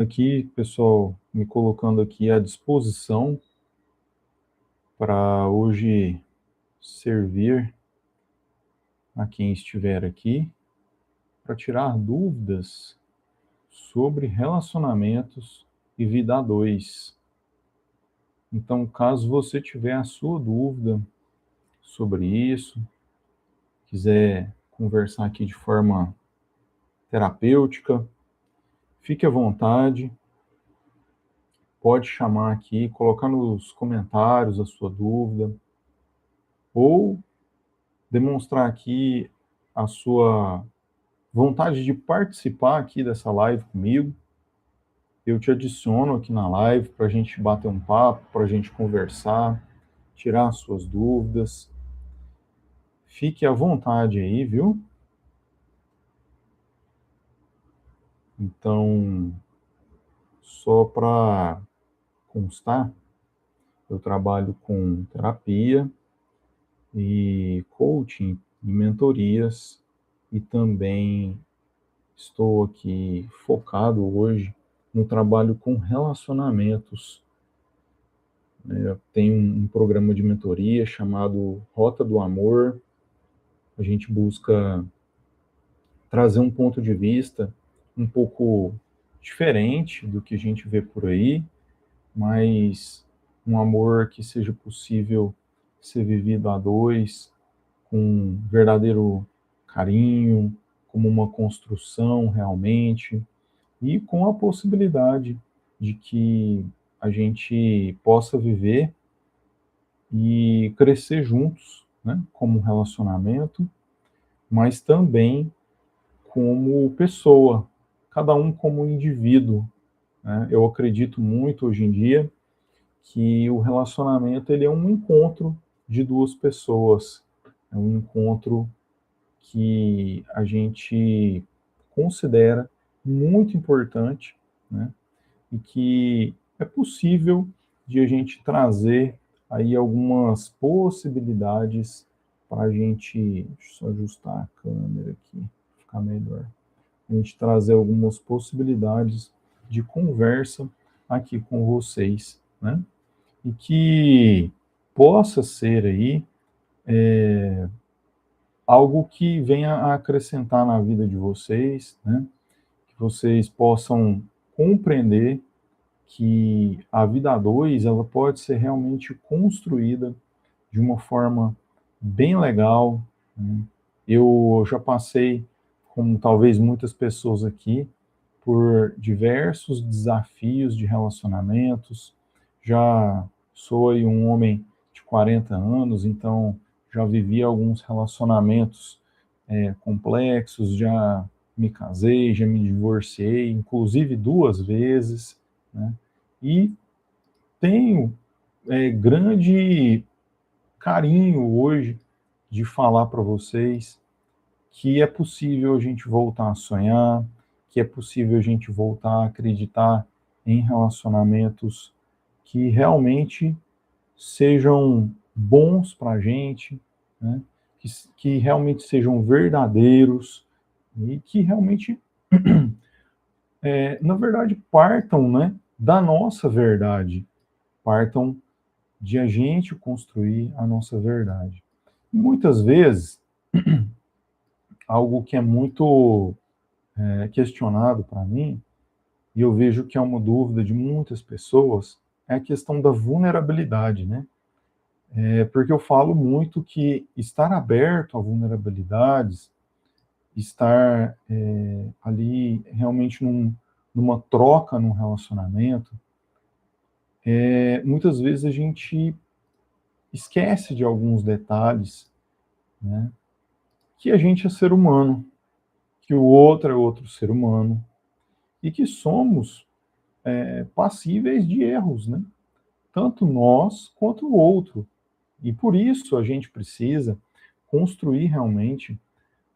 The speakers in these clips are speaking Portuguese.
Aqui, pessoal, me colocando aqui à disposição para hoje servir a quem estiver aqui para tirar dúvidas sobre relacionamentos e vida a dois. Então, caso você tiver a sua dúvida sobre isso, quiser conversar aqui de forma terapêutica, fique à vontade, pode chamar aqui, colocar nos comentários a sua dúvida, ou demonstrar aqui a sua vontade de participar aqui dessa live comigo. Eu te adiciono aqui na live para a gente bater um papo, para a gente conversar, tirar as suas dúvidas. Fique à vontade aí, viu? Então, só para constar, eu trabalho com terapia e coaching e mentorias, e também estou aqui focado hoje no trabalho com relacionamentos. Eu tenho um programa de mentoria chamado Rota do Amor. A gente busca trazer um ponto de vista um pouco diferente do que a gente vê por aí, mas um amor que seja possível ser vivido a dois, com verdadeiro carinho, como uma construção realmente, e com a possibilidade de que a gente possa viver e crescer juntos, né, como relacionamento, mas também como pessoa, cada um como indivíduo, né? Eu acredito muito hoje em dia que o relacionamento ele é um encontro de duas pessoas, é um encontro que a gente considera muito importante, né? E que é possível de a gente trazer aí algumas possibilidades para a gente, deixa eu só ajustar a câmera aqui, ficar melhor, a gente trazer algumas possibilidades de conversa aqui com vocês, né? E que possa ser aí algo que venha a acrescentar na vida de vocês, né? Que vocês possam compreender que a vida a dois ela pode ser realmente construída de uma forma bem legal, né? Eu já passei, como talvez muitas pessoas aqui, por diversos desafios de relacionamentos. Já sou aí um homem de 40 anos, então já vivi alguns relacionamentos complexos, já me casei, já me divorciei, inclusive 2 vezes, né? E tenho grande carinho hoje de falar para vocês que é possível a gente voltar a sonhar, que é possível a gente voltar a acreditar em relacionamentos que realmente sejam bons para a gente, né? Que realmente sejam verdadeiros e que realmente, na verdade, partam, né, da nossa verdade, partam de a gente construir a nossa verdade. E muitas vezes, algo que é muito questionado para mim, e eu vejo que é uma dúvida de muitas pessoas, é a questão da vulnerabilidade, né? Porque eu falo muito que estar aberto a vulnerabilidades, estar ali realmente numa troca, num relacionamento, muitas vezes a gente esquece de alguns detalhes, né? Que a gente é ser humano, que o outro é outro ser humano, e que somos passíveis de erros, né? Tanto nós quanto o outro. E por isso a gente precisa construir realmente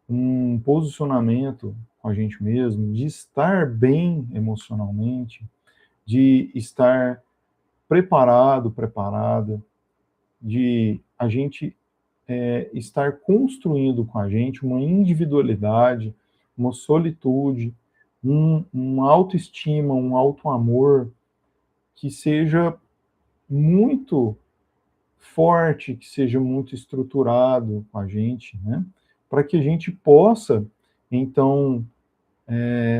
um posicionamento com a gente mesmo, de estar bem emocionalmente, de estar preparado, preparada, de a gente estar construindo com a gente uma individualidade, uma solitude, uma autoestima, um auto-amor que seja muito forte, que seja muito estruturado com a gente, né? Para que a gente possa, então,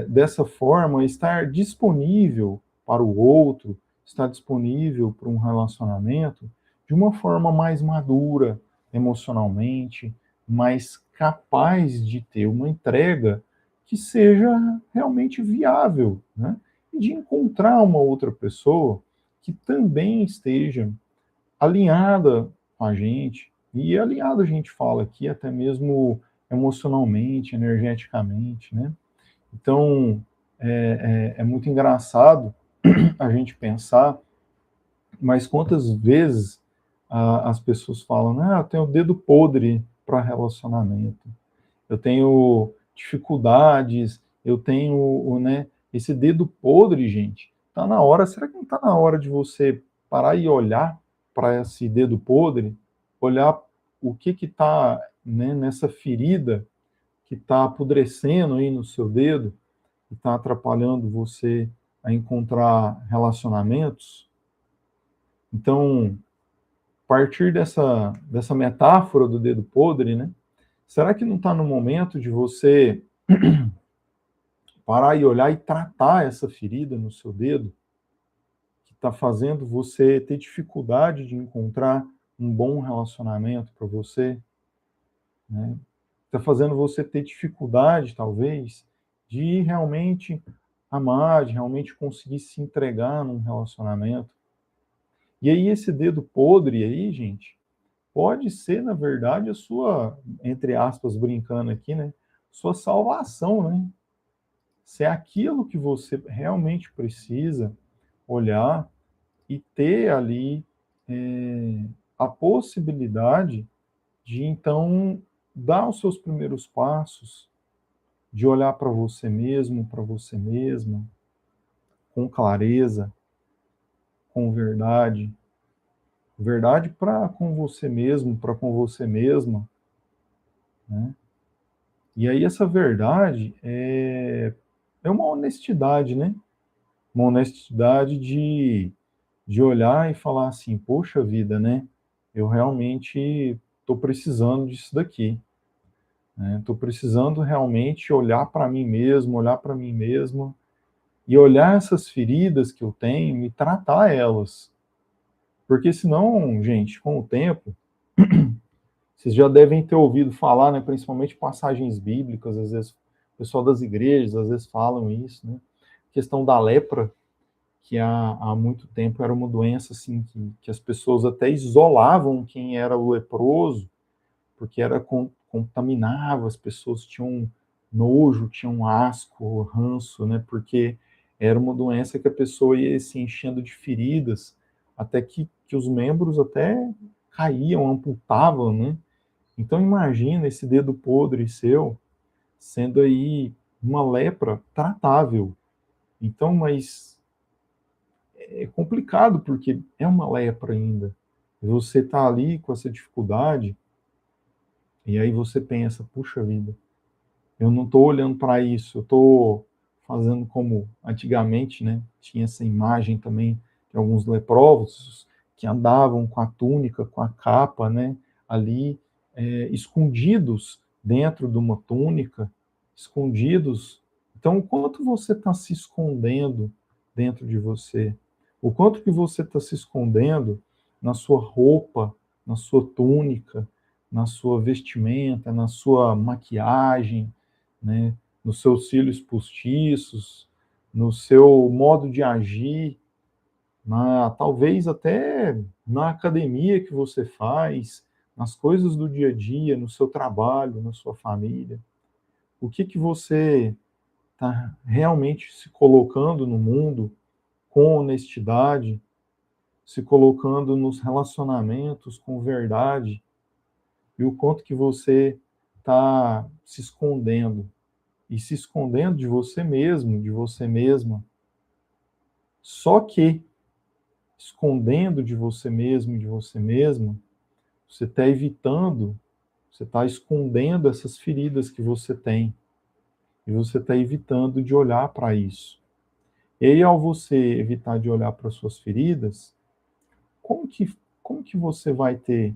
dessa forma, estar disponível para o outro, estar disponível para um relacionamento de uma forma mais madura emocionalmente, mais capaz de ter uma entrega que seja realmente viável, né? E de encontrar uma outra pessoa que também esteja alinhada com a gente, e alinhada a gente fala aqui até mesmo emocionalmente, energeticamente, né? Então, é muito engraçado a gente pensar, mas quantas vezes as pessoas falam, ah, eu tenho o dedo podre para relacionamento, eu tenho dificuldades, eu tenho, né, esse dedo podre, gente. Tá na hora, será que não está na hora de você parar e olhar para esse dedo podre, olhar o que está, né, nessa ferida que está apodrecendo aí no seu dedo, que está atrapalhando você a encontrar relacionamentos? Então, a partir dessa metáfora do dedo podre, né? Será que não está no momento de você parar e olhar e tratar essa ferida no seu dedo, que está fazendo você ter dificuldade de encontrar um bom relacionamento para você, né? Está fazendo você ter dificuldade, talvez, de realmente amar, de realmente conseguir se entregar num relacionamento. E aí, esse dedo podre aí, gente, pode ser, na verdade, a sua, entre aspas, brincando aqui, né? Sua salvação, né? Se é aquilo que você realmente precisa olhar e ter ali a possibilidade de, então, dar os seus primeiros passos, de olhar para você mesmo, para você mesma, com clareza, com verdade, verdade para com você mesmo, para com você mesma, né? E aí essa verdade é uma honestidade, né? Uma honestidade de olhar e falar assim, poxa vida, né? Eu realmente estou precisando disso daqui, né? Estou precisando realmente olhar para mim mesmo, olhar para mim mesmo e olhar essas feridas que eu tenho e tratar elas. Porque senão, gente, com o tempo, vocês já devem ter ouvido falar, né, principalmente passagens bíblicas, às vezes o pessoal das igrejas, às vezes falam isso, né? A questão da lepra, que há muito tempo era uma doença assim que as pessoas até isolavam quem era o leproso, porque contaminava, as pessoas tinham nojo, tinham asco, ranço, né? Porque era uma doença que a pessoa ia se enchendo de feridas, até que os membros até caíam, amputavam, né? Então imagina esse dedo podre seu sendo aí uma lepra tratável. Então, mas é complicado porque é uma lepra ainda. Você está ali com essa dificuldade e aí você pensa, puxa vida, eu não estou olhando para isso, eu estou fazendo como antigamente, né? Tinha essa imagem também de alguns leprosos que andavam com a túnica, com a capa, né? Ali escondidos dentro de uma túnica, escondidos. Então, o quanto você está se escondendo dentro de você? O quanto que você está se escondendo na sua roupa, na sua túnica, na sua vestimenta, na sua maquiagem, né? Nos seus cílios postiços, no seu modo de agir, talvez até na academia que você faz, nas coisas do dia a dia, no seu trabalho, na sua família. O que que você está realmente se colocando no mundo com honestidade, se colocando nos relacionamentos com verdade, e o quanto que você está se escondendo, e se escondendo de você mesmo, de você mesma. Só que, escondendo de você mesmo, de você mesma, você está evitando, você está escondendo essas feridas que você tem. E você está evitando de olhar para isso. E aí, ao você evitar de olhar para suas feridas, como que, como que você vai ter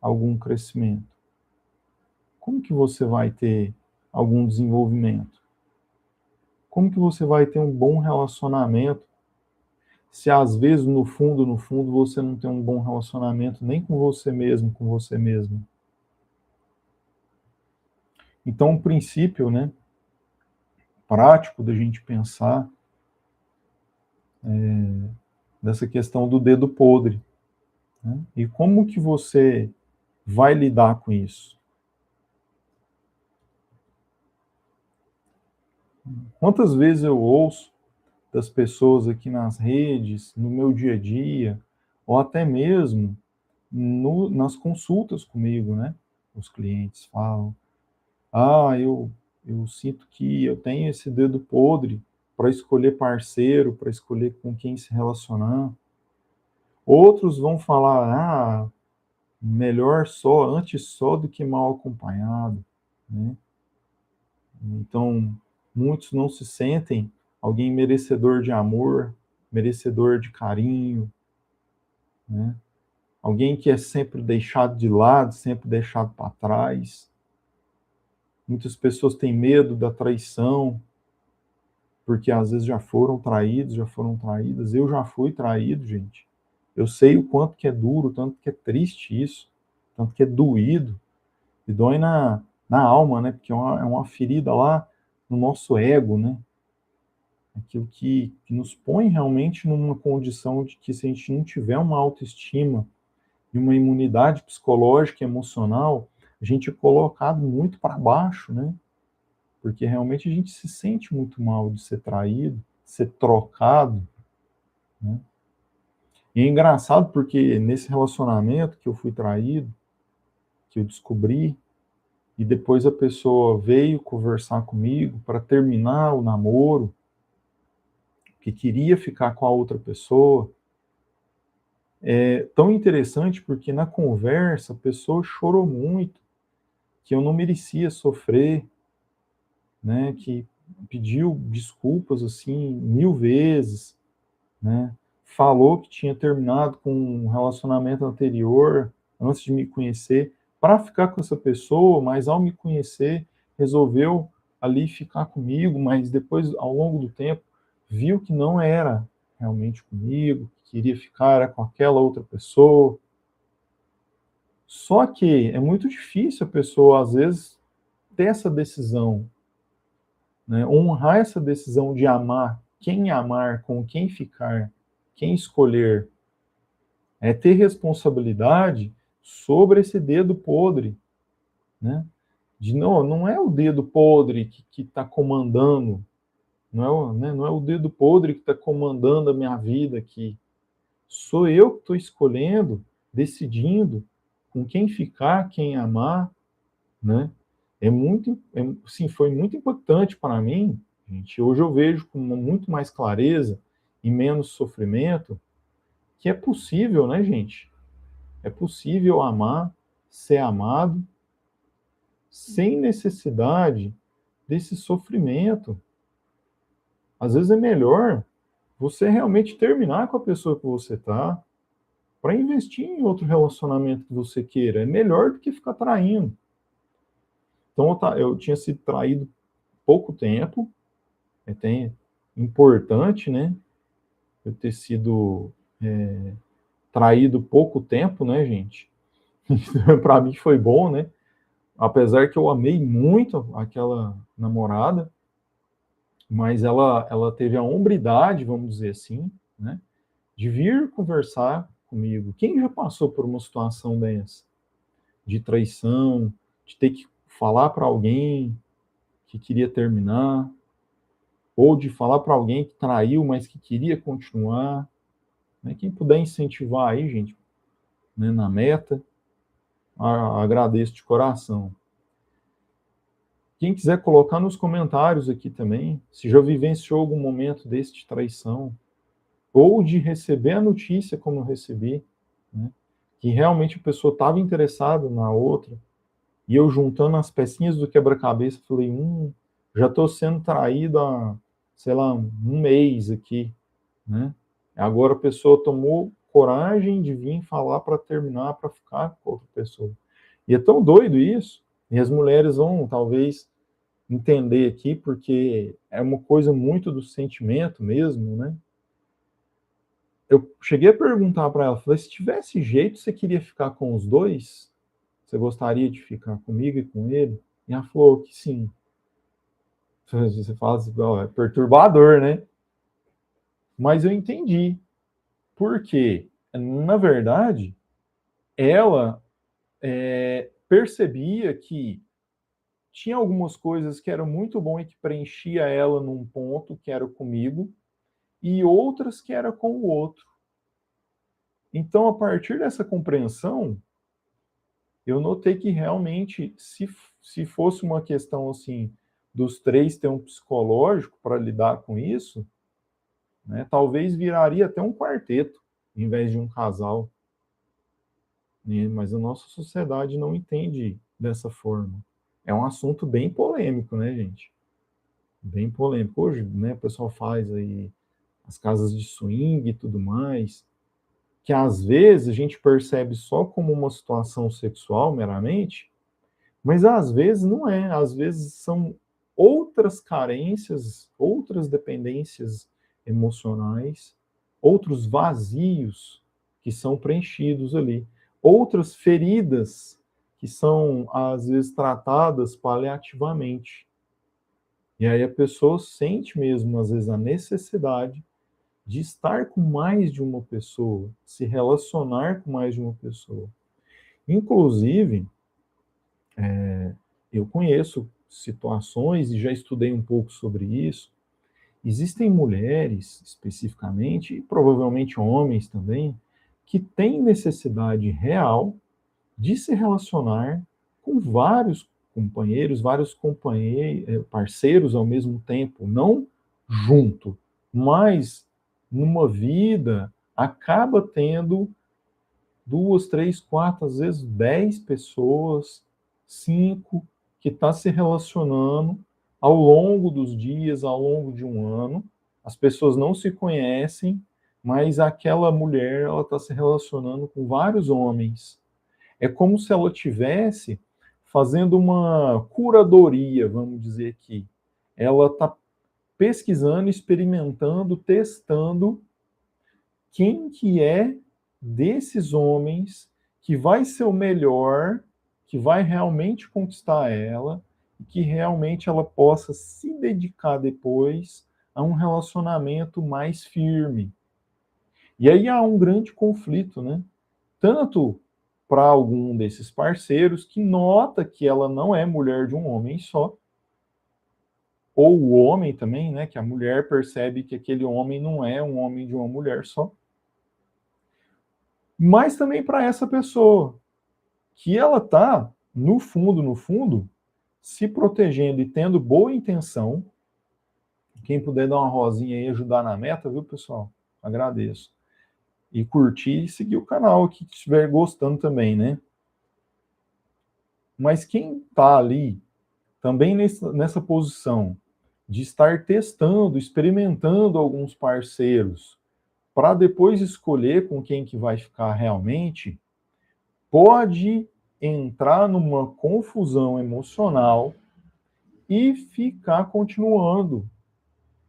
algum crescimento? Como que você vai ter algum desenvolvimento? Como que você vai ter um bom relacionamento se às vezes no fundo você não tem um bom relacionamento nem com você mesmo, com você mesmo? Então, o princípio, né, prático da gente pensar dessa questão do dedo podre, né? E como que você vai lidar com isso? Quantas vezes eu ouço das pessoas aqui nas redes, no meu dia a dia, ou até mesmo nas consultas comigo, né? Os clientes falam, eu sinto que eu tenho esse dedo podre para escolher parceiro, para escolher com quem se relacionar. Outros vão falar, melhor só, antes só do que mal acompanhado, né? Então, muitos não se sentem alguém merecedor de amor, merecedor de carinho, né? Alguém que é sempre deixado de lado, sempre deixado para trás. Muitas pessoas têm medo da traição, porque às vezes já foram traídos, já foram traídas. Eu já fui traído, gente. Eu sei o quanto que é duro, tanto que é triste isso, tanto que é doído, e dói na alma, né? Porque é uma ferida lá no nosso ego, né? Aquilo que nos põe realmente numa condição de que se a gente não tiver uma autoestima e uma imunidade psicológica e emocional, a gente é colocado muito para baixo, né? Porque realmente a gente se sente muito mal de ser traído, ser trocado, né? E é engraçado porque nesse relacionamento que eu fui traído, que eu descobri, e depois a pessoa veio conversar comigo para terminar o namoro, que queria ficar com a outra pessoa. É tão interessante porque na conversa a pessoa chorou muito, que eu não merecia sofrer, né? Que pediu desculpas assim 1000 vezes, né? Falou que tinha terminado com um relacionamento anterior antes de me conhecer para ficar com essa pessoa, mas ao me conhecer resolveu ali ficar comigo, mas depois ao longo do tempo viu que não era realmente comigo, que queria ficar com aquela outra pessoa. Só que é muito difícil a pessoa às vezes ter essa decisão, né? Honrar essa decisão de amar, com quem ficar, quem escolher, é ter responsabilidade sobre esse dedo podre, né? De não é o dedo podre que está comandando, não é o dedo podre que está comandando a minha vida aqui. Sou eu que estou escolhendo, decidindo com quem ficar, quem amar, né? Sim, foi muito importante para mim, gente. Hoje eu vejo com muito mais clareza e menos sofrimento que é possível, né, gente? É possível amar, ser amado, sem necessidade desse sofrimento. Às vezes é melhor você realmente terminar com a pessoa que você está para investir em outro relacionamento que você queira. É melhor do que ficar traindo. Então eu tinha sido traído pouco tempo, é importante, né? Eu ter sido traído pouco tempo, né, gente? Para mim foi bom, né? Apesar que eu amei muito aquela namorada, mas ela teve a hombridade, vamos dizer assim, né, de vir conversar comigo. Quem já passou por uma situação dessa? De traição, de ter que falar para alguém que queria terminar, ou de falar para alguém que traiu, mas que queria continuar, né? Quem puder incentivar aí, gente, né, na meta, agradeço de coração. Quem quiser colocar nos comentários aqui também, se já vivenciou algum momento desse de traição, ou de receber a notícia como eu recebi, né, que realmente a pessoa estava interessada na outra, e eu juntando as pecinhas do quebra-cabeça, falei, já estou sendo traído há, sei lá, um mês aqui, né? Agora a pessoa tomou coragem de vir falar para terminar, para ficar com outra pessoa. E é tão doido isso, e as mulheres vão, talvez, entender aqui, porque é uma coisa muito do sentimento mesmo, né? Eu cheguei a perguntar para ela, falei, se tivesse jeito, você queria ficar com os dois? Você gostaria de ficar comigo e com ele? E ela falou que sim. Você fala assim, é perturbador, né? Mas eu entendi. Por quê? Na verdade, ela percebia que tinha algumas coisas que eram muito bom e que preenchia ela num ponto, que era comigo, e outras que era com o outro. Então, a partir dessa compreensão, eu notei que realmente, se fosse uma questão assim, dos três ter um psicológico para lidar com isso, né, talvez viraria até um quarteto, em vez de um casal. Né? Mas a nossa sociedade não entende dessa forma. É um assunto bem polêmico, né, gente? Bem polêmico. Hoje, né, o pessoal faz aí as casas de swing e tudo mais, que às vezes a gente percebe só como uma situação sexual meramente, mas às vezes não é. Às vezes são outras carências, outras dependências emocionais, outros vazios que são preenchidos ali, outras feridas que são às vezes tratadas paliativamente. E aí a pessoa sente mesmo às vezes a necessidade de estar com mais de uma pessoa, se relacionar com mais de uma pessoa. Inclusive, eu conheço situações e já estudei um pouco sobre isso. Existem mulheres, especificamente, e provavelmente homens também, que têm necessidade real de se relacionar com vários companheiros, parceiros ao mesmo tempo, não junto, mas numa vida acaba tendo duas, três, quatro, às vezes 10 pessoas, cinco, que está se relacionando ao longo dos dias, ao longo de um ano. As pessoas não se conhecem, mas aquela mulher ela está se relacionando com vários homens. É como se ela tivesse fazendo uma curadoria, vamos dizer aqui. Ela está pesquisando, experimentando, testando quem que é desses homens que vai ser o melhor, que vai realmente conquistar ela, e que realmente ela possa se dedicar depois a um relacionamento mais firme. E aí há um grande conflito, né? Tanto para algum desses parceiros que nota que ela não é mulher de um homem só, ou o homem também, né? Que a mulher percebe que aquele homem não é um homem de uma mulher só. Mas também para essa pessoa, que ela está, no fundo, se protegendo e tendo boa intenção. Quem puder dar uma rosinha aí e ajudar na meta, viu, pessoal? Agradeço. E curtir e seguir o canal que estiver gostando também, né? Mas quem está ali, também nessa posição de estar testando, experimentando alguns parceiros, para depois escolher com quem que vai ficar realmente, pode entrar numa confusão emocional e ficar continuando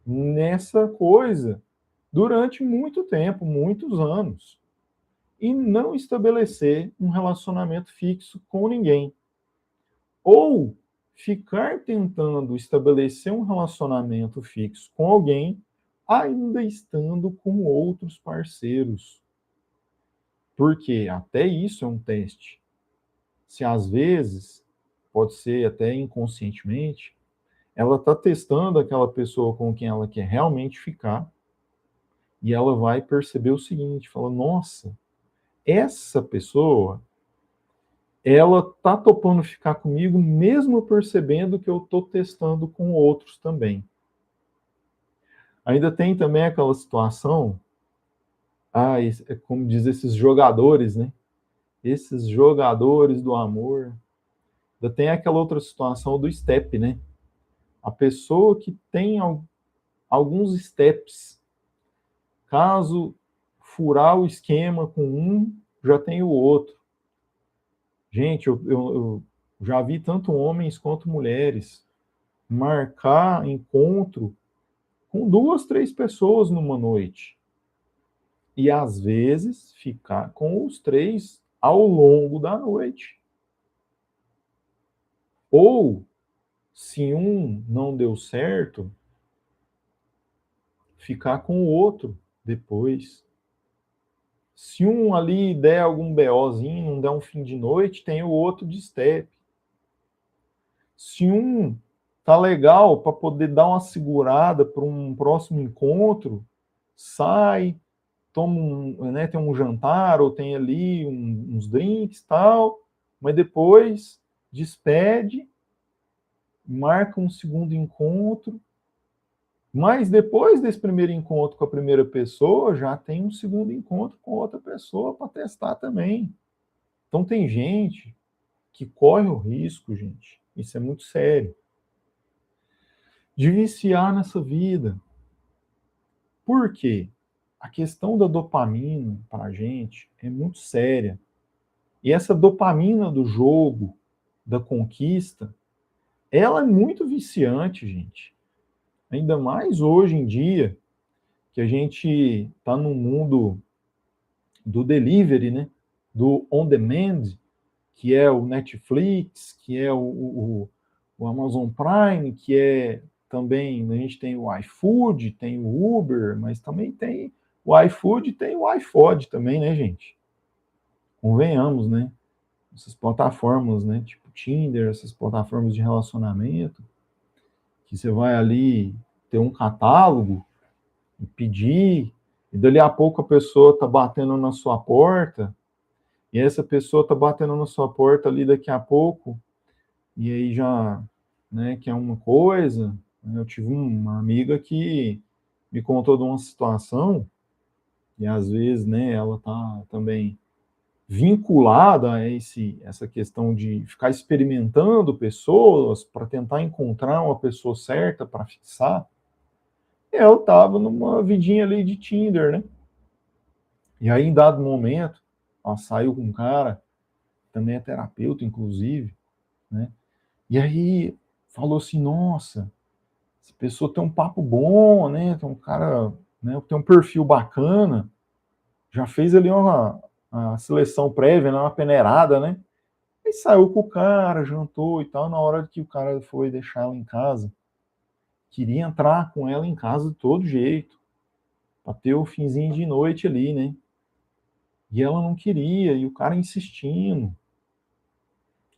nessa coisa durante muito tempo, muitos anos, e não estabelecer um relacionamento fixo com ninguém. Ou ficar tentando estabelecer um relacionamento fixo com alguém, ainda estando com outros parceiros. Porque até isso é um teste. Se às vezes, pode ser até inconscientemente, ela está testando aquela pessoa com quem ela quer realmente ficar, e ela vai perceber o seguinte, fala, nossa, essa pessoa, ela tá topando ficar comigo, mesmo percebendo que eu estou testando com outros também. Ainda tem também aquela situação, como diz esses jogadores, né? Esses jogadores do amor. Ainda tem aquela outra situação do step, né? A pessoa que tem alguns steps. Caso furar o esquema com um, já tem o outro. Gente, eu já vi tanto homens quanto mulheres marcar encontro com 2, 3 pessoas numa noite. E às vezes ficar com os 3 ao longo da noite. Ou, se um não deu certo, ficar com o outro depois. Se um ali der algum BOzinho, não der um fim de noite, tem o outro de step. Se um tá legal para poder dar uma segurada para um próximo encontro, sai, toma né, tem um jantar ou tem ali uns drinks e tal, mas depois despede, marca um segundo encontro, mas depois desse primeiro encontro com a primeira pessoa, já tem um segundo encontro com outra pessoa para testar também. Então tem gente que corre o risco, gente, isso é muito sério, de viciar nessa vida. Por quê? A questão da dopamina para a gente é muito séria. E essa dopamina do jogo, da conquista, ela é muito viciante, gente. Ainda mais hoje em dia, que a gente está no mundo do delivery, né? Do on-demand, que é o Netflix, que é o Amazon Prime, que é também, a gente tem o iFood, tem o Uber, mas também tem o iFood e tem o iFood também, né, gente? Convenhamos, né? Essas plataformas, né? Tipo Tinder, essas plataformas de relacionamento, que você vai ali ter um catálogo e pedir, e dali a pouco a pessoa tá batendo na sua porta, e essa pessoa tá batendo na sua porta ali daqui a pouco, e aí já, né, que é uma coisa. Eu tive uma amiga que me contou de uma situação, e às vezes, né, ela tá também vinculada a essa questão de ficar experimentando pessoas para tentar encontrar uma pessoa certa para fixar. E ela estava numa vidinha ali de Tinder, né? E aí, em dado momento, ela saiu com um cara, também é terapeuta, inclusive, né? E aí falou assim, nossa, essa pessoa tem um papo bom, né? Tem um cara, né? Tem um perfil bacana, já fez ali uma seleção prévia, né? Uma peneirada, né? Aí saiu com o cara, jantou e tal. Na hora que o cara foi deixar ela em casa, queria entrar com ela em casa de todo jeito, para ter o finzinho de noite ali, né? E ela não queria, e o cara insistindo.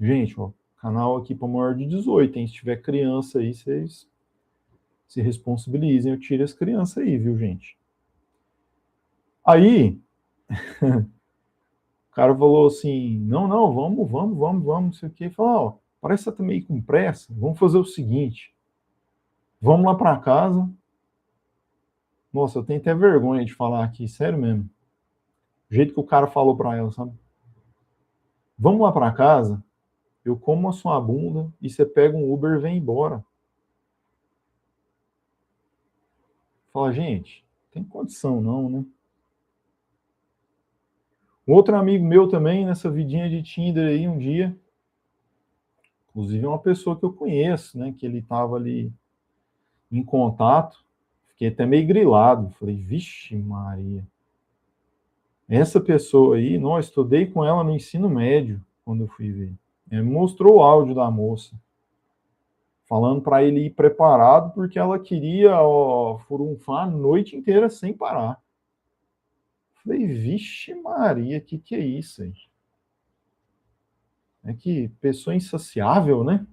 Gente, ó, canal aqui para maior de 18, hein? Se tiver criança aí, vocês se responsabilizem, eu tiro as crianças aí, viu, gente? Aí, o cara falou assim, não, não, vamos, não sei o quê. Falou, ó, parece que você tá meio com pressa, vamos fazer o seguinte, vamos lá para casa. Nossa, eu tenho até vergonha de falar aqui, sério mesmo. O jeito que o cara falou para ela, sabe? Vamos lá para casa, eu como a sua bunda e você pega um Uber e vem embora. Fala, gente, tem condição não, né? Um outro amigo meu também, nessa vidinha de Tinder aí, um dia, inclusive é uma pessoa que eu conheço, né, que ele estava ali em contato, fiquei até meio grilado, falei, vixe Maria, essa pessoa aí, não, eu estudei com ela no ensino médio, quando eu fui ver. Ele mostrou o áudio da moça, falando para ele ir preparado, porque ela queria furunfar a noite inteira sem parar. Falei, vixe Maria, que é isso aí? É que pessoa insaciável, né?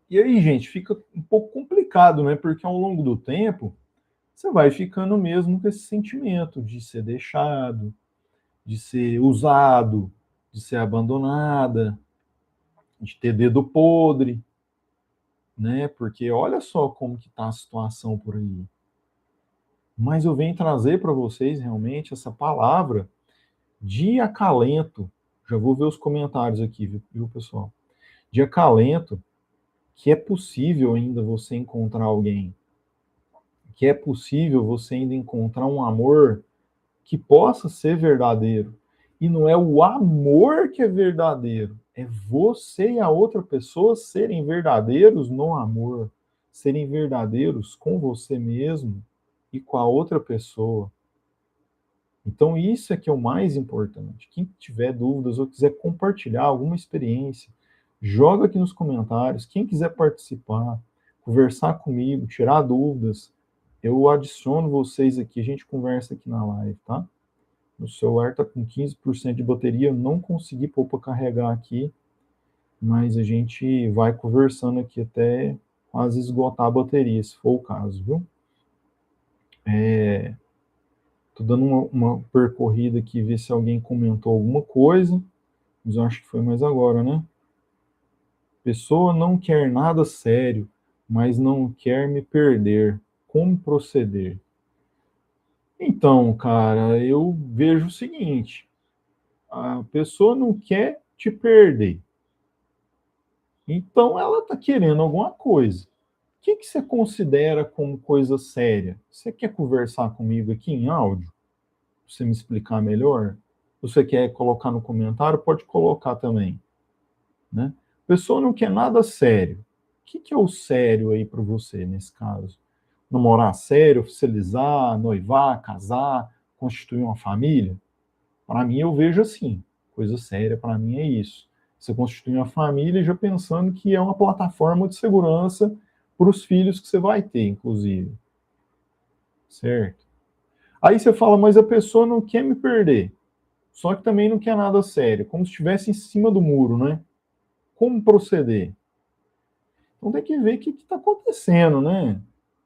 E aí, gente, fica um pouco complicado, né? Porque ao longo do tempo, você vai ficando mesmo com esse sentimento de ser deixado, de ser usado, de ser abandonada, de ter dedo podre, né? Porque olha só como que tá a situação por aí. Mas eu venho trazer para vocês realmente essa palavra de acalento, Já vou ver os comentários aqui, viu, pessoal? De acalento que é possível ainda você encontrar alguém, que é possível você ainda encontrar um amor que possa ser verdadeiro. E não é o amor que é verdadeiro, é você e a outra pessoa serem verdadeiros no amor, serem verdadeiros com você mesmo e com a outra pessoa. Então, isso é que é o mais importante. Quem tiver dúvidas ou quiser compartilhar alguma experiência, joga aqui nos comentários. Quem quiser participar, conversar comigo, tirar dúvidas, eu adiciono vocês aqui, a gente conversa aqui na live, tá? O celular está com 15% de bateria, eu não consegui pôr para carregar aqui, mas a gente vai conversando aqui até quase esgotar a bateria, se for o caso, viu? Tô dando uma percorrida aqui, ver se alguém comentou alguma coisa, mas eu acho que foi mais agora, né? Pessoa não quer nada sério, mas não quer me perder. Como proceder? Então, cara, eu vejo o seguinte: a pessoa não quer te perder. Então, ela está querendo alguma coisa. O que você considera como coisa séria? Você quer conversar comigo aqui em áudio? Pra você me explicar melhor? Você quer colocar no comentário? Pode colocar também. Né? A pessoa não quer nada sério. O que é o sério aí para você, nesse caso? Namorar sério, oficializar, noivar, casar, constituir uma família? Para mim, eu vejo assim. Coisa séria para mim é isso. Você constitui uma família já pensando que é uma plataforma de segurança para os filhos que você vai ter, inclusive. Certo? Aí você fala, mas a pessoa não quer me perder. Só que também não quer nada sério. Como se estivesse em cima do muro, né? Como proceder? Então tem que ver o que está acontecendo, né?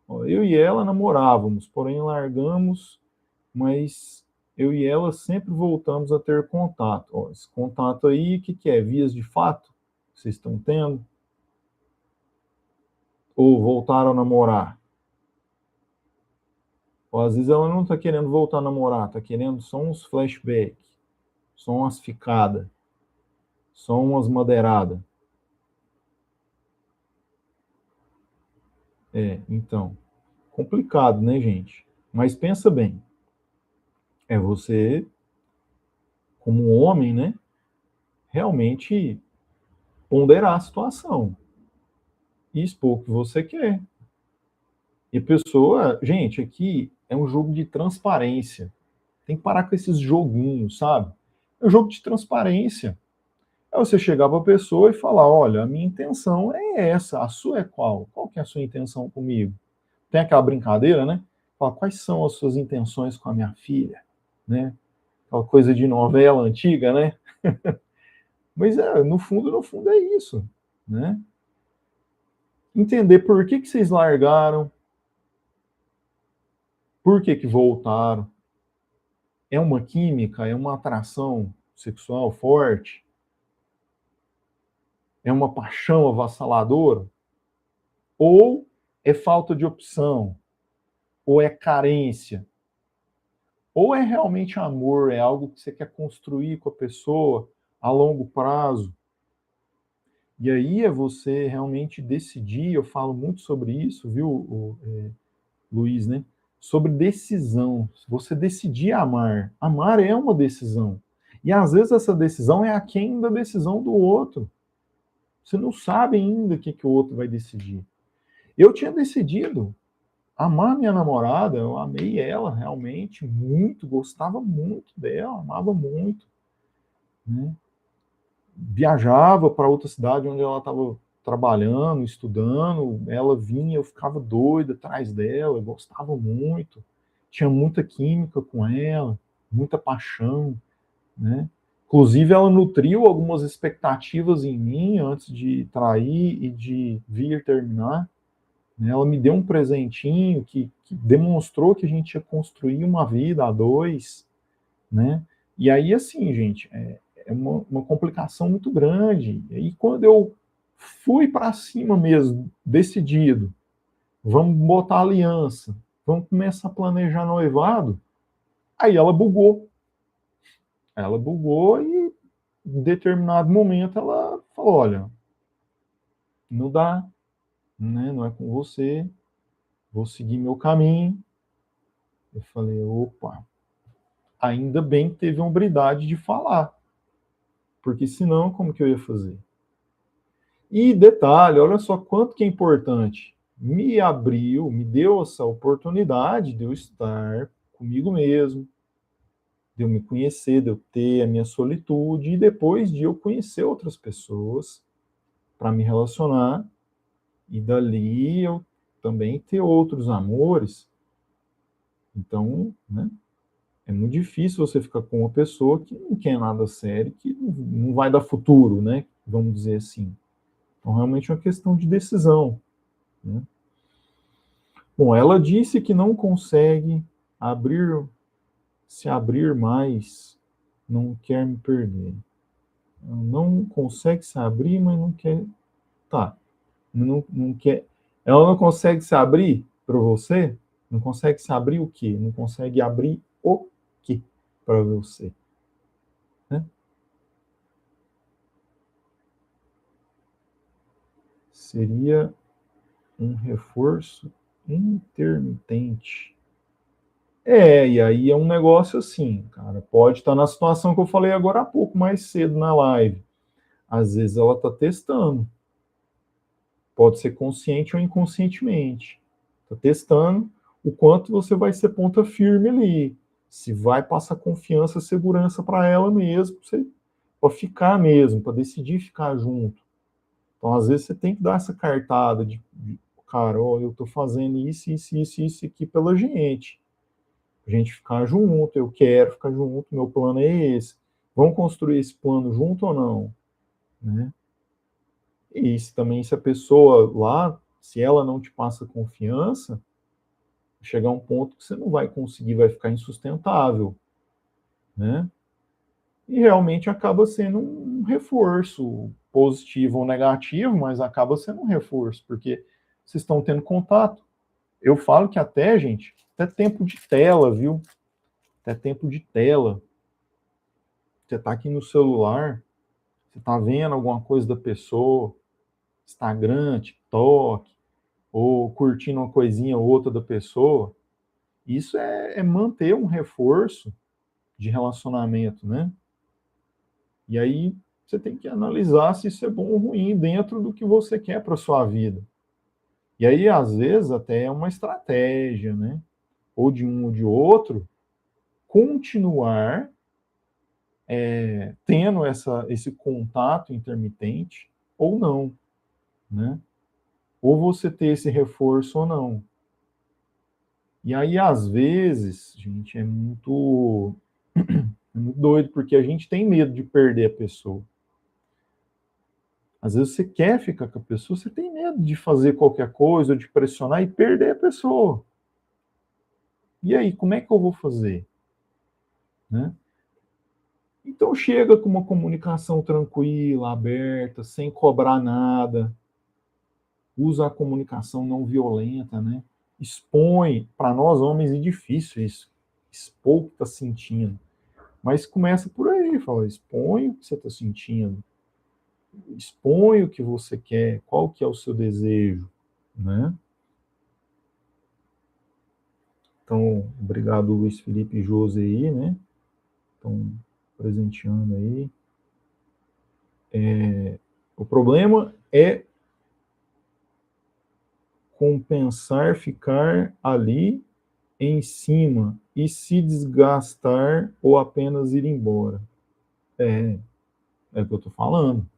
Eu e ela namorávamos, porém largamos, mas eu e ela sempre voltamos a ter contato. Esse contato aí, o que é? Vias de fato que vocês estão tendo? Ou voltaram a namorar? Ou às vezes ela não está querendo voltar a namorar, está querendo só uns flashbacks, só umas ficadas, só umas madeiradas. Então, complicado, né, gente? Mas pensa bem, é você, como homem, né, realmente ponderar a situação e expor o que você quer. E a pessoa, gente, aqui é um jogo de transparência. Tem que parar com esses joguinhos, sabe? É um jogo de transparência. É você chegar para a pessoa e falar, olha, a minha intenção é essa, a sua é qual? Qual que é a sua intenção comigo? Tem aquela brincadeira, né? Fala, quais são as suas intenções com a minha filha? Né? Aquela coisa de novela antiga, né? Mas no fundo é isso, né? Entender por que vocês largaram, por que voltaram. É uma química, é uma atração sexual forte, é uma paixão avassaladora, ou é falta de opção, ou é carência, ou é realmente amor, é algo que você quer construir com a pessoa a longo prazo. E aí é você realmente decidir, eu falo muito sobre isso, viu, Luiz, né? Sobre decisão. Você decidir amar. Amar é uma decisão. E às vezes essa decisão é aquém da decisão do outro. Você não sabe ainda o que o outro vai decidir. Eu tinha decidido amar minha namorada, eu amei ela realmente muito, gostava muito dela, amava muito. Né? Viajava para outra cidade onde ela estava trabalhando, estudando, ela vinha, eu ficava doido atrás dela, eu gostava muito, tinha muita química com ela, muita paixão, né? Inclusive, ela nutriu algumas expectativas em mim antes de trair e de vir terminar. Né? Ela me deu um presentinho que demonstrou que a gente ia construir uma vida a dois, né? E aí, assim, gente, é uma complicação muito grande. E aí, quando eu fui para cima mesmo, decidido, vamos botar aliança, vamos começar a planejar noivado, aí ela bugou. Ela bugou e em determinado momento, ela falou, olha, não dá, né? Não é com você, vou seguir meu caminho. Eu falei, opa, ainda bem que teve a hombridade de falar, porque senão, como que eu ia fazer? E detalhe, olha só quanto que é importante. Me abriu, me deu essa oportunidade de eu estar comigo mesmo, de eu me conhecer, de eu ter a minha solitude e depois de eu conhecer outras pessoas para me relacionar e dali eu também ter outros amores. Então, né, é muito difícil você ficar com uma pessoa que não quer nada sério, que não vai dar futuro, né? Vamos dizer assim. Então, realmente é uma questão de decisão, né? Bom, ela disse que não consegue abrir, se abrir mais, não quer me perder. Ela não consegue se abrir, mas não quer. Tá. Não quer. Ela não consegue se abrir para você? Não consegue se abrir o quê? Não consegue abrir o quê para você? Né? Seria um reforço intermitente. E aí é um negócio assim, cara. Pode estar na situação que eu falei agora há pouco, mais cedo na live. Às vezes ela está testando. Pode ser consciente ou inconscientemente. Está testando o quanto você vai ser ponta firme ali. Se vai passar confiança, segurança para ela mesmo, para ficar mesmo, para decidir ficar junto. Então, às vezes, você tem que dar essa cartada de cara, ó, eu estou fazendo isso aqui pela gente. A gente ficar junto, eu quero ficar junto, meu plano é esse. Vamos construir esse plano junto ou não? Né? E se também, se a pessoa lá, se ela não te passa confiança, chegar a um ponto que você não vai conseguir, vai ficar insustentável, né? E realmente acaba sendo um reforço, positivo ou negativo, mas acaba sendo um reforço, porque vocês estão tendo contato. Eu falo que até, gente, até tempo de tela, viu? Até tempo de tela. Você está aqui no celular, você está vendo alguma coisa da pessoa, Instagram, TikTok, ou curtindo uma coisinha ou outra da pessoa, isso é manter um reforço de relacionamento, né? E aí você tem que analisar se isso é bom ou ruim dentro do que você quer para sua vida. E aí, às vezes, até é uma estratégia, né? Ou de um ou de outro, continuar tendo esse contato intermitente ou não, né? Ou você ter esse reforço ou não. E aí, às vezes, gente, é muito doido, porque a gente tem medo de perder a pessoa. Às vezes você quer ficar com a pessoa, você tem medo de fazer qualquer coisa, de pressionar e perder a pessoa. E aí, como é que eu vou fazer? Né? Então chega com uma comunicação tranquila, aberta, sem cobrar nada. Usa a comunicação não violenta, né? Expõe, para nós homens é difícil isso, expor o que está sentindo. Mas começa por aí, fala, expõe o que você está sentindo, expõe o que você quer, qual que é o seu desejo, né? Então, obrigado Luiz Felipe e José aí, né? Estão presenteando aí. O problema é compensar ficar ali em cima e se desgastar ou apenas ir embora. É o que eu tô falando.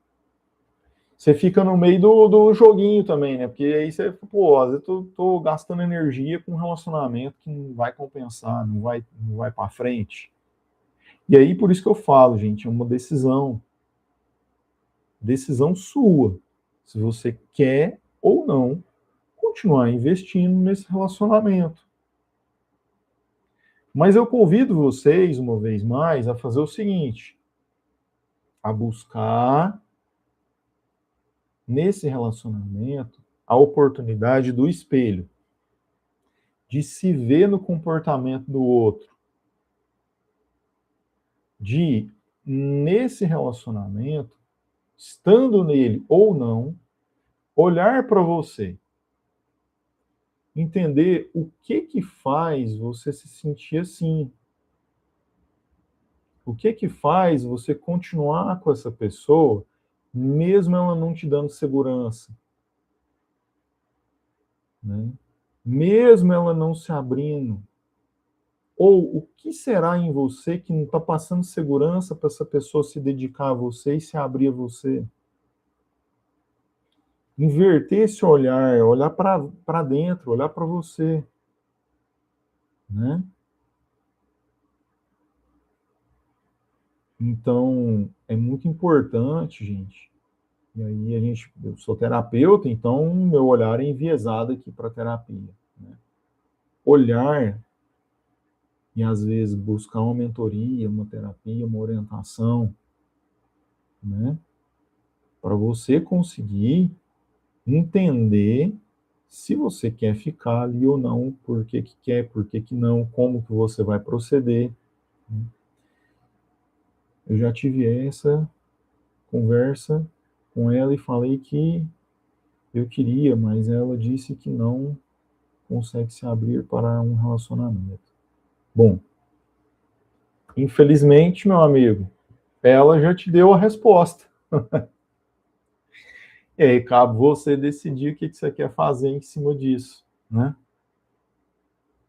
Você fica no meio do joguinho também, né? Porque aí você, pô, às vezes eu tô gastando energia com um relacionamento que não vai compensar, não vai para frente. E aí, por isso que eu falo, gente, é uma decisão sua. Se você quer ou não continuar investindo nesse relacionamento. Mas eu convido vocês, uma vez mais, a fazer o seguinte: a buscar nesse relacionamento a oportunidade do espelho, de se ver no comportamento do outro, de nesse relacionamento, estando nele ou não, olhar para você, entender o que faz você se sentir assim. O que faz você continuar com essa pessoa, mesmo ela não te dando segurança, né? Mesmo ela não se abrindo. Ou o que será em você que não está passando segurança para essa pessoa se dedicar a você e se abrir a você? Inverter esse olhar, olhar para dentro, olhar para você, né? Então, é muito importante, gente. E aí eu sou terapeuta, então meu olhar é enviesado aqui para a terapia, né? Olhar e às vezes buscar uma mentoria, uma terapia, uma orientação, né? Para você conseguir entender se você quer ficar ali ou não, por que que quer, por que que não, como que você vai proceder. Eu já tive essa conversa com ela e falei que eu queria, mas ela disse que não consegue se abrir para um relacionamento. Bom, infelizmente, meu amigo, ela já te deu a resposta. E aí cabe você decidir o que você quer fazer em cima disso, né?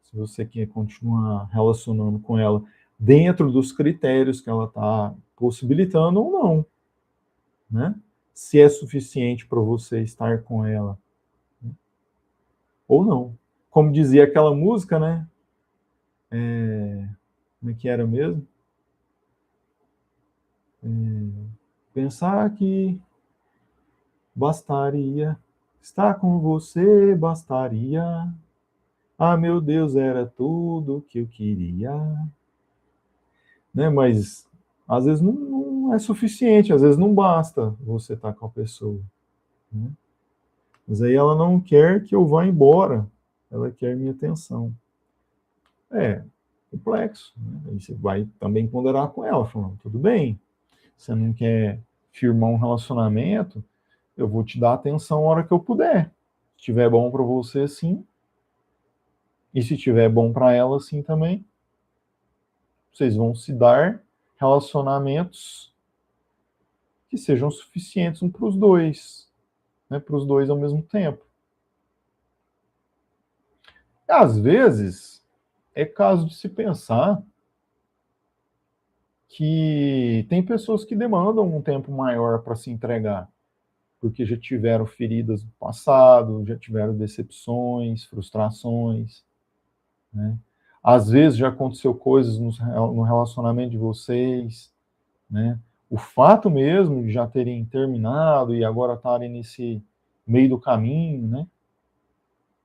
Se você quer continuar relacionando com ela dentro dos critérios que ela está possibilitando ou não, né? Se é suficiente para você estar com ela, né? Ou não. Como dizia aquela música, né? Como é que era mesmo? Pensar que bastaria estar com você, bastaria. Ah, meu Deus, era tudo que eu queria, né? Mas às vezes não é suficiente, às vezes não basta você estar com a pessoa, né? Mas aí ela não quer que eu vá embora, ela quer minha atenção. É complexo, né? Aí você vai também ponderar com ela, falando, tudo bem, você não quer firmar um relacionamento, eu vou te dar atenção a hora que eu puder. Se estiver bom para você, sim. E se estiver bom para ela, sim também. Vocês vão se dar relacionamentos que sejam suficientes um para os dois, né? Para os dois ao mesmo tempo. Às vezes, é caso de se pensar que tem pessoas que demandam um tempo maior para se entregar, porque já tiveram feridas do passado, já tiveram decepções, frustrações, né? Às vezes já aconteceu coisas no relacionamento de vocês, né? O fato mesmo de já terem terminado e agora estarem nesse meio do caminho, né?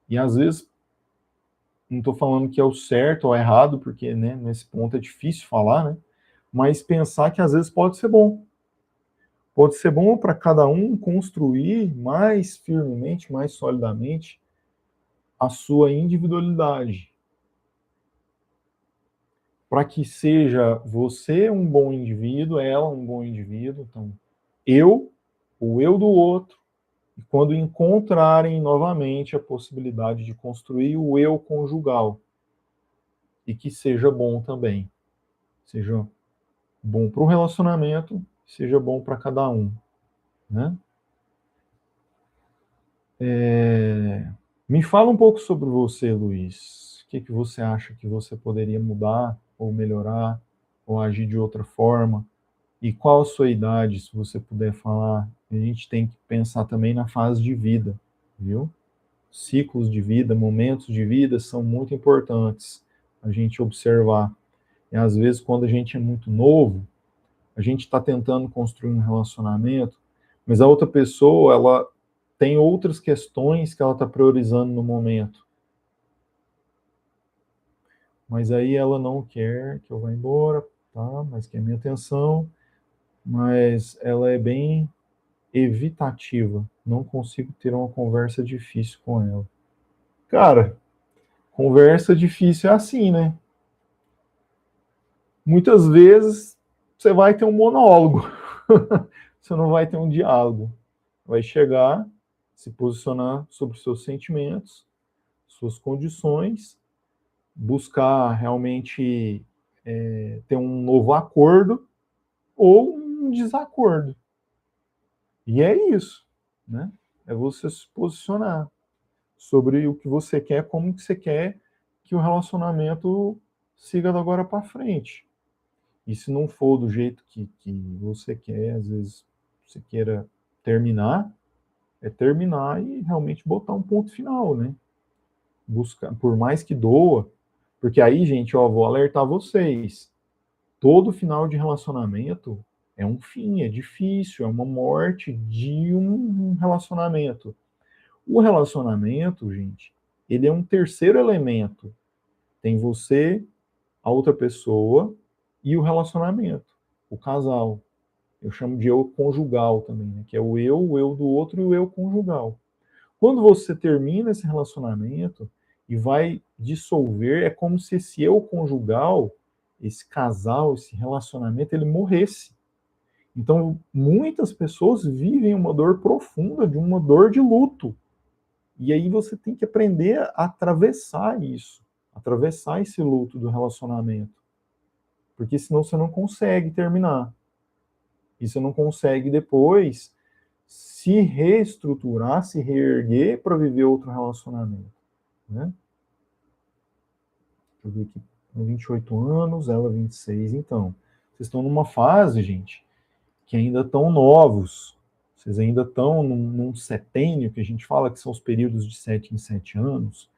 E às vezes, não estou falando que é o certo ou errado, porque, né, nesse ponto é difícil falar, né? Mas pensar que às vezes pode ser bom. Pode ser bom para cada um construir mais firmemente, mais solidamente a sua individualidade, para que seja você um bom indivíduo, ela um bom indivíduo, então eu, o eu do outro, e quando encontrarem novamente a possibilidade de construir o eu conjugal, e que seja bom também, seja bom para o relacionamento, seja bom para cada um, né? Me fala um pouco sobre você, Luiz. O que que você acha que você poderia mudar ou melhorar ou agir de outra forma? E qual a sua idade, se você puder falar? A gente tem que pensar também na fase de vida, viu? Ciclos de vida, momentos de vida são muito importantes a gente observar. E às vezes, quando a gente é muito novo, a gente está tentando construir um relacionamento, mas a outra pessoa, ela tem outras questões que ela está priorizando no momento. Mas aí ela não quer que eu vá embora, tá? Mas quer minha atenção, mas ela é bem evitativa. Não consigo ter uma conversa difícil com ela. Cara, conversa difícil é assim, né? Muitas vezes você vai ter um monólogo. Você não vai ter um diálogo. Vai chegar, se posicionar sobre os seus sentimentos, suas condições, buscar realmente ter um novo acordo ou um desacordo. E é isso, né? É você se posicionar sobre o que você quer, como que você quer que o relacionamento siga da agora para frente. E se não for do jeito que você quer, às vezes você queira terminar, é terminar e realmente botar um ponto final, né? Buscar, por mais que doa, porque aí, gente, ó, vou alertar vocês. Todo final de relacionamento é um fim, é difícil, é uma morte de um relacionamento. O relacionamento, gente, ele é um terceiro elemento. Tem você, a outra pessoa e o relacionamento, o casal. Eu chamo de eu conjugal também, né? Que é o eu do outro e o eu conjugal. Quando você termina esse relacionamento e vai dissolver, é como se esse eu conjugal, esse casal, esse relacionamento, ele morresse. Então, muitas pessoas vivem uma dor profunda, de uma dor de luto. E aí você tem que aprender a atravessar isso, atravessar esse luto do relacionamento. Porque senão você não consegue terminar. E você não consegue depois se reestruturar, se reerguer para viver outro relacionamento. Né? Deixa eu ver aqui, 28 anos, ela 26. Então, vocês estão numa fase, gente, que ainda estão novos. Vocês ainda estão num setênio, que a gente fala que são os períodos de 7 em 7 anos.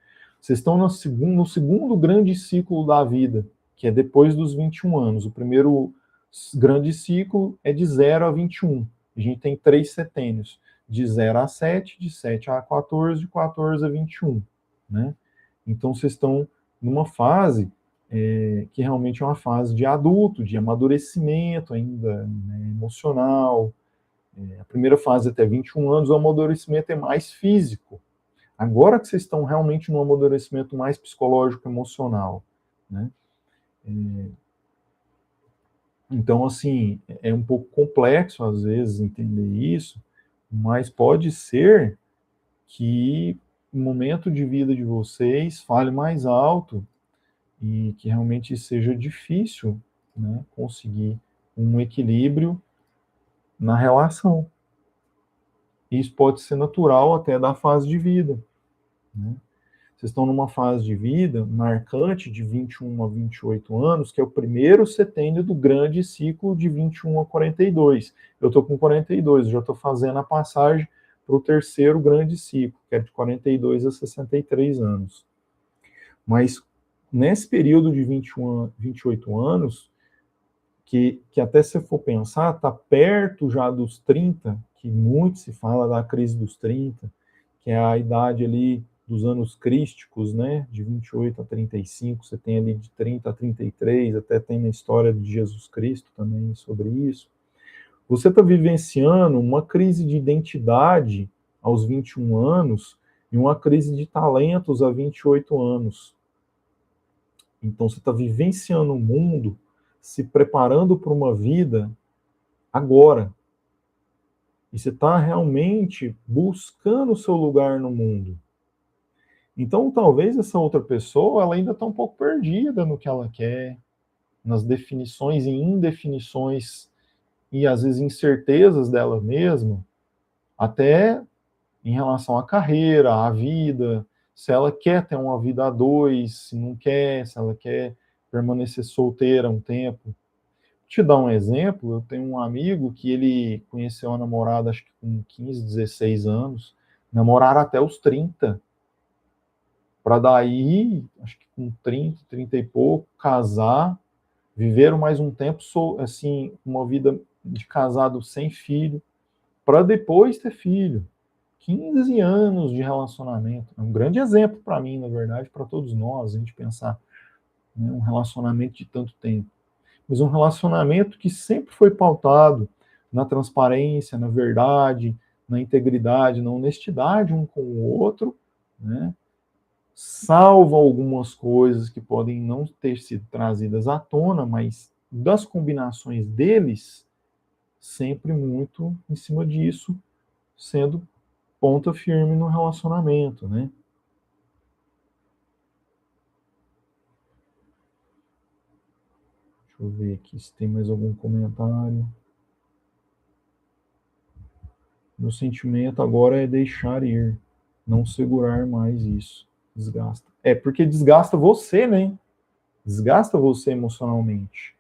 Vocês estão no segundo grande ciclo da vida, que é depois dos 21 anos. O primeiro grande ciclo é de 0 a 21. A gente tem 3 setênios, de 0 a 7, de 7 a 14, de 14 a 21. Né? Então, vocês estão numa fase que realmente é uma fase de adulto, de amadurecimento ainda, né, emocional. A primeira fase até 21 anos, o amadurecimento é mais físico. Agora que vocês estão realmente num amadurecimento mais psicológico, emocional. Né? Então, assim, é um pouco complexo, às vezes, entender isso, mas pode ser que o momento de vida de vocês fale mais alto e que realmente seja difícil, né, conseguir um equilíbrio na relação. Isso pode ser natural até da fase de vida. Né? Vocês estão numa fase de vida marcante de 21 a 28 anos, que é o primeiro setênio do grande ciclo de 21 a 42. Eu estou com 42, já estou fazendo a passagem para o terceiro grande ciclo, que é de 42 a 63 anos. Mas nesse período de 21 a 28 anos, que até se for pensar, está perto já dos 30, que muito se fala da crise dos 30, que é a idade ali dos anos crísticos, né, de 28 a 35, você tem ali de 30 a 33, até tem na história de Jesus Cristo também sobre isso. Você está vivenciando uma crise de identidade aos 21 anos e uma crise de talentos a 28 anos. Então você está vivenciando o mundo, se preparando para uma vida agora. E você está realmente buscando o seu lugar no mundo. Então, talvez essa outra pessoa, ela ainda está um pouco perdida no que ela quer, nas definições e indefinições e, às vezes, incertezas dela mesma, até em relação à carreira, à vida, se ela quer ter uma vida a dois, se não quer, se ela quer permanecer solteira um tempo. Vou te dar um exemplo, eu tenho um amigo que ele conheceu a namorada, acho que com 15, 16 anos, namoraram até os 30, para daí, acho que com 30, 30 e pouco, casar, viveram mais um tempo, assim, uma vida de casado sem filho, para depois ter filho. 15 anos de relacionamento. É um grande exemplo para mim, na verdade, para todos nós, a gente pensar, né, um relacionamento de tanto tempo. Mas um relacionamento que sempre foi pautado na transparência, na verdade, na integridade, na honestidade um com o outro, né? Salvo algumas coisas que podem não ter sido trazidas à tona, mas das combinações deles, sempre muito em cima disso, sendo ponta firme no relacionamento, né? Deixa eu ver aqui se tem mais algum comentário. Meu sentimento agora é deixar ir, não segurar mais isso. Desgasta. É, porque desgasta você, né? Desgasta você emocionalmente.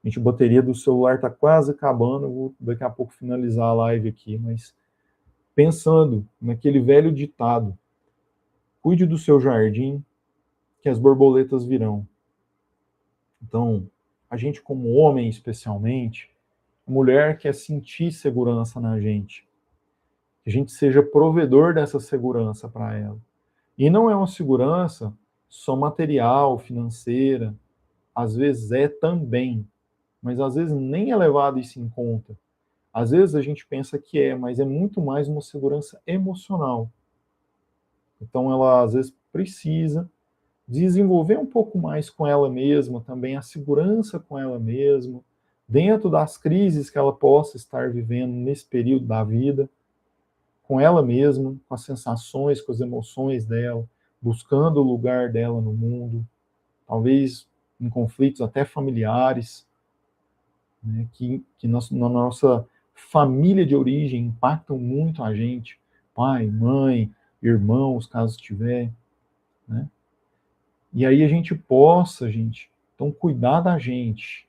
Gente, a bateria do celular tá quase acabando, eu vou daqui a pouco finalizar a live aqui, mas pensando naquele velho ditado, cuide do seu jardim, que as borboletas virão. Então, a gente como homem especialmente, a mulher quer sentir segurança na gente, que a gente seja provedor dessa segurança para ela. E não é uma segurança só material, financeira, às vezes é também, mas às vezes nem é levado isso em conta. Às vezes a gente pensa que é, mas é muito mais uma segurança emocional. Então ela às vezes precisa desenvolver um pouco mais com ela mesma, também a segurança com ela mesma, dentro das crises que ela possa estar vivendo nesse período da vida, com ela mesma, com as sensações, com as emoções dela, buscando o lugar dela no mundo, talvez em conflitos até familiares, né, que na nossa família de origem impactam muito a gente, pai, mãe, irmãos, caso tiver, né? E aí a gente possa, gente, então cuidar da gente.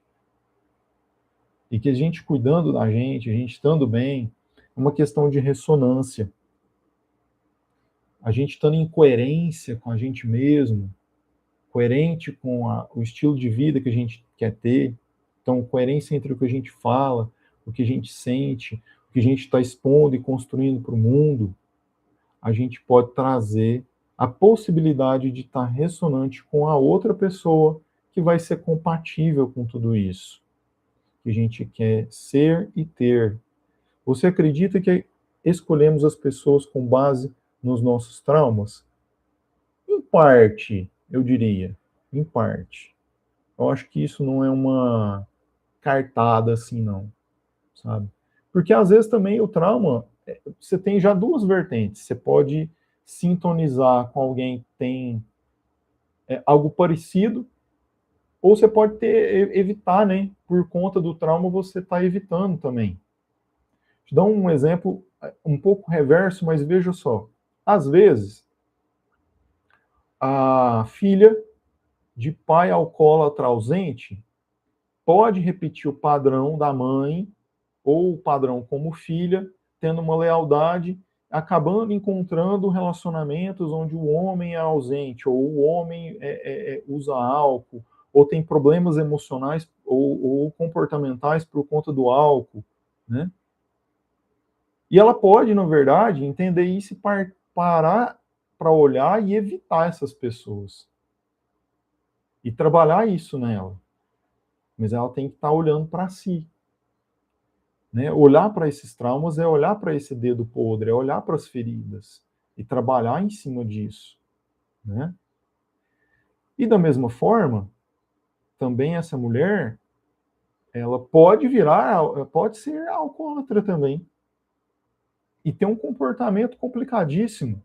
E que a gente cuidando da gente, a gente estando bem, é uma questão de ressonância. A gente estando em coerência com a gente mesmo, coerente com o estilo de vida que a gente quer ter, então coerência entre o que a gente fala, o que a gente sente, o que a gente está expondo e construindo para o mundo, a gente pode trazer a possibilidade de estar ressonante com a outra pessoa que vai ser compatível com tudo isso que a gente quer ser e ter. Você acredita que escolhemos as pessoas com base nos nossos traumas? Em parte, eu diria, em parte. Eu acho que isso não é uma cartada assim, não, sabe? Porque às vezes também o trauma, você tem já duas vertentes. Você pode sintonizar com alguém que tem algo parecido, ou você pode evitar, né? Por conta do trauma, você está evitando também. Te dar um exemplo um pouco reverso, mas veja só. Às vezes, a filha de pai alcoólatra ausente pode repetir o padrão da mãe ou o padrão como filha, tendo uma lealdade, acabando encontrando relacionamentos onde o homem é ausente, ou o homem usa álcool, ou tem problemas emocionais ou comportamentais por conta do álcool, né? E ela pode, na verdade, entender isso e parar para olhar e evitar essas pessoas. E trabalhar isso nela. Mas ela tem que estar olhando para si. Né? Olhar para esses traumas é olhar para esse dedo podre, é olhar para as feridas e trabalhar em cima disso. Né? E da mesma forma, também essa mulher, ela pode pode ser alcoólatra também. E ter um comportamento complicadíssimo.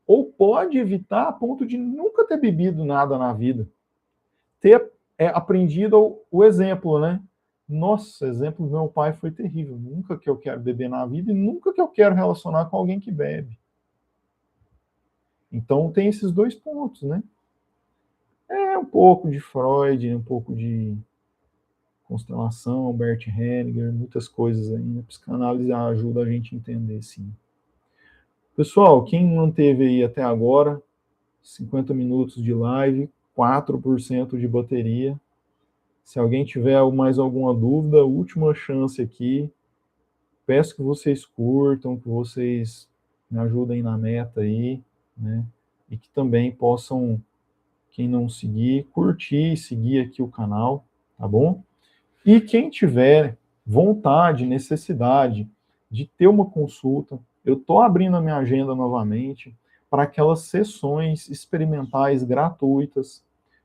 Ou pode evitar a ponto de nunca ter bebido nada na vida. Ter aprendido o exemplo, né? Nossa, o exemplo do meu pai foi terrível. Nunca que eu quero beber na vida e nunca que eu quero relacionar com alguém que bebe. Então tem esses dois pontos, né? É um pouco de Freud, um pouco de constelação, Bert Hellinger, muitas coisas aí. A psicanálise ajuda a gente a entender, sim. Pessoal, quem manteve aí até agora, 50 minutos de live, 4% de bateria. Se alguém tiver mais alguma dúvida, última chance aqui. Peço que vocês curtam, que vocês me ajudem na meta aí, né? E que também possam, quem não seguir, curtir e seguir aqui o canal, tá bom? E quem tiver vontade, necessidade de ter uma consulta, eu estou abrindo a minha agenda novamente para aquelas sessões experimentais gratuitas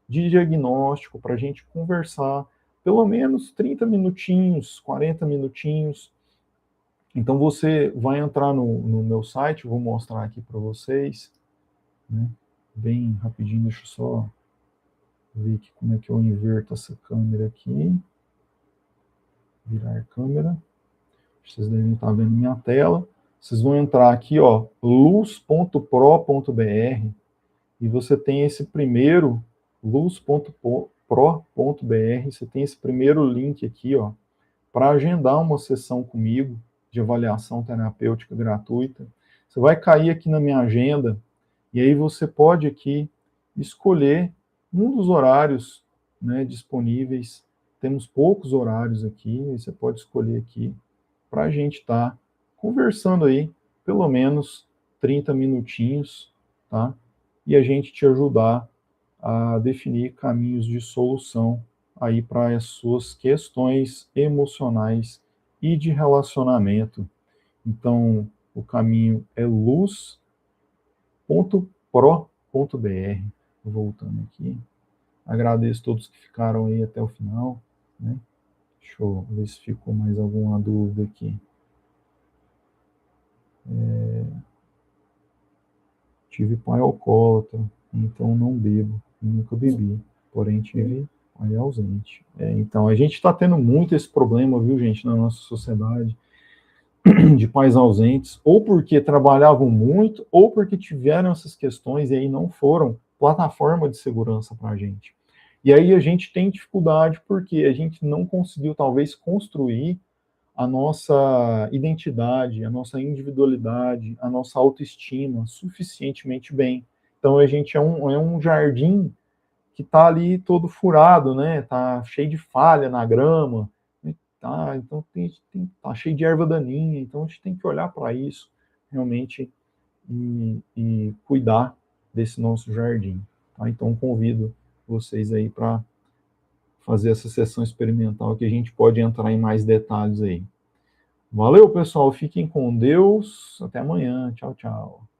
de diagnóstico para a gente conversar, pelo menos 30 minutinhos, 40 minutinhos. Então, você vai entrar no meu site, vou mostrar aqui para vocês, né? Bem rapidinho, deixa eu só ver aqui como é que eu inverto essa câmera aqui. Virar câmera. Vocês devem estar vendo minha tela. Vocês vão entrar aqui, ó, luz.pro.br, e você tem esse primeiro, luz.pro.br, você tem esse primeiro link aqui, ó, para agendar uma sessão comigo de avaliação terapêutica gratuita. Você vai cair aqui na minha agenda, e aí você pode aqui escolher um dos horários, né, disponíveis. Temos poucos horários aqui, e você pode escolher aqui para a gente estar conversando aí, pelo menos 30 minutinhos, tá? E a gente te ajudar a definir caminhos de solução aí para as suas questões emocionais e de relacionamento. Então, o caminho é luz.pro.br. Voltando aqui. Agradeço a todos que ficaram aí até o final, né? Deixa eu ver se ficou mais alguma dúvida aqui. Tive pai alcoólatra, então não bebo, nunca bebi, porém tive pai ausente. Então, a gente está tendo muito esse problema, viu, gente, na nossa sociedade, de pais ausentes, ou porque trabalhavam muito, ou porque tiveram essas questões e aí não foram plataforma de segurança para a gente. E aí a gente tem dificuldade porque a gente não conseguiu, talvez, construir a nossa identidade, a nossa individualidade, a nossa autoestima suficientemente bem. Então a gente é um jardim que está ali todo furado, né? Tá cheio de falha na grama, tá? Então tá cheio de erva daninha. Então a gente tem que olhar para isso realmente e cuidar desse nosso jardim. Tá? Então convido vocês aí para fazer essa sessão experimental que a gente pode entrar em mais detalhes aí. Valeu, pessoal. Fiquem com Deus. Até amanhã. Tchau, tchau.